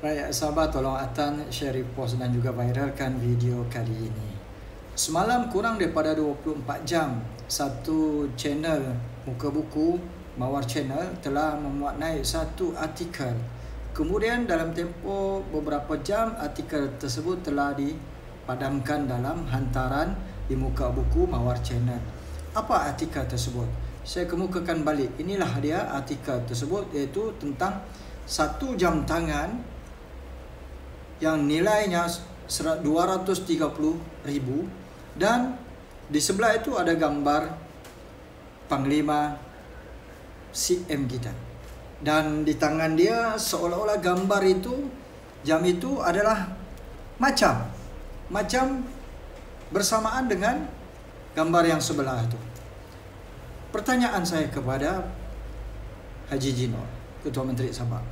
Rakyat Sabah, tolong Atan share, repost dan juga viralkan video kali ini. Semalam kurang daripada 24 jam, satu channel muka buku, Mawar Channel, telah memuat naik satu artikel. Kemudian dalam tempoh beberapa jam, artikel tersebut telah dipadamkan dalam hantaran di muka buku Mawar Channel. Apa artikel tersebut? Saya kemukakan balik. Inilah dia artikel tersebut, iaitu tentang satu jam tangan yang nilainya 230,000 dan di sebelah itu ada gambar Panglima CM kita. Dan di tangan dia seolah-olah gambar itu, jam itu adalah macam bersamaan dengan gambar yang sebelah itu. Pertanyaan saya kepada Haji Jino, Ketua Menteri Sabah,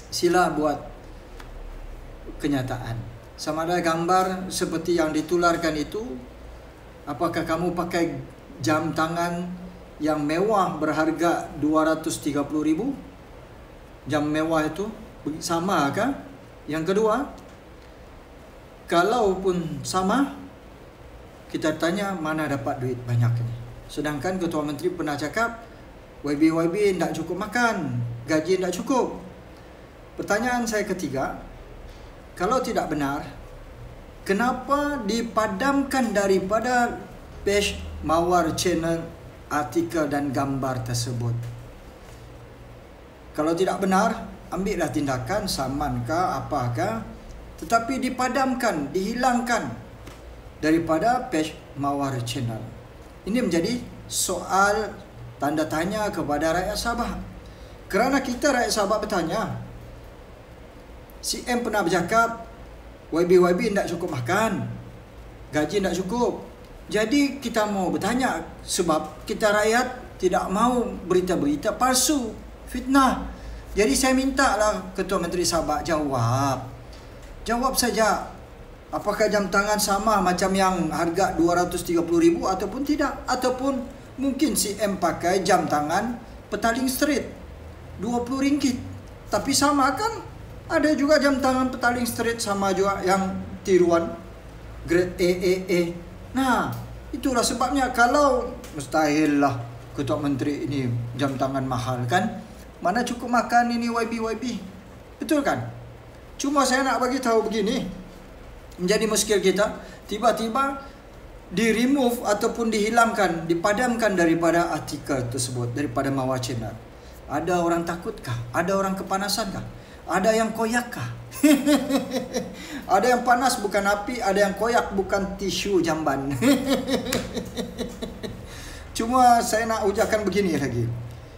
sila buat kenyataan. Sama ada gambar seperti yang ditularkan itu, apakah kamu pakai jam tangan yang mewah berharga 230,000? Jam mewah itu sama kah? Yang kedua, kalaupun sama, kita tanya mana dapat duit banyak ini. Sedangkan Ketua Menteri pernah cakap YB tidak cukup makan, gaji tidak cukup. Pertanyaan saya ketiga, kalau tidak benar, kenapa dipadamkan daripada page Mawar Channel artikel dan gambar tersebut? Kalau tidak benar, ambillah tindakan, samankah, apakah, tetapi dipadamkan, dihilangkan daripada page Mawar Channel. Ini menjadi soal tanda tanya kepada rakyat Sabah. Kerana kita rakyat Sabah bertanya, CM pernah bercakap YB tidak cukup makan, gaji tidak cukup. Jadi kita mau bertanya, sebab kita rakyat tidak mau berita-berita palsu, fitnah. Jadi saya mintalah Ketua Menteri Sabah jawab saja, apakah jam tangan sama macam yang harga 230,000 ataupun tidak, ataupun mungkin CM pakai jam tangan petaling straight RM20, tapi sama kan? Ada juga jam tangan petaling straight sama juga yang tiruan grade AAA. Nah, itulah sebabnya. Kalau mustahil lah Ketua Menteri ini jam tangan mahal kan, mana cukup makan ini YB. Betul kan? Cuma saya nak bagi tahu begini, menjadi muskil kita, tiba-tiba di-remove ataupun dihilangkan, dipadamkan daripada artikel tersebut, daripada Mawar Channel. Ada orang takutkah? Ada orang kepanasan kah? Ada yang koyak kah? Ada yang panas bukan api, ada yang koyak bukan tisu jamban. Cuma saya nak ucapkan begini lagi.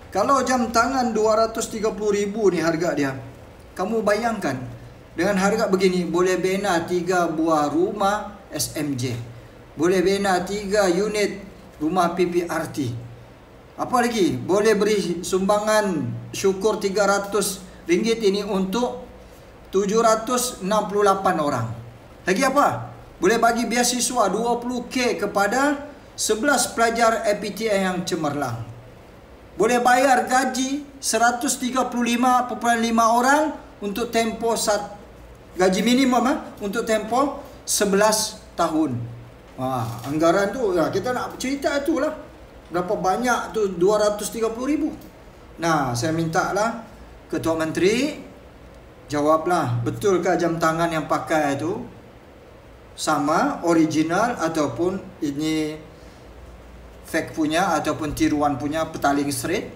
Kalau jam tangan 230,000 ni harga dia, kamu bayangkan dengan harga begini boleh bina 3 buah rumah SMJ, boleh bina 3 unit rumah PPRT. Apa lagi? Boleh beri sumbangan syukur RM300 ini untuk 768 orang. Lagi apa? Boleh bagi beasiswa 20K kepada 11 pelajar APTN yang cemerlang. Boleh bayar gaji 135.5 orang untuk tempoh gaji minimum untuk tempoh 11 tahun. Anggaran tu kita nak cerita itulah. Berapa banyak tu 230,000. Nah, saya minta lah Ketua Menteri, jawablah, betulkah jam tangan yang pakai itu sama, original, ataupun ini fake punya, ataupun tiruan punya petaling straight?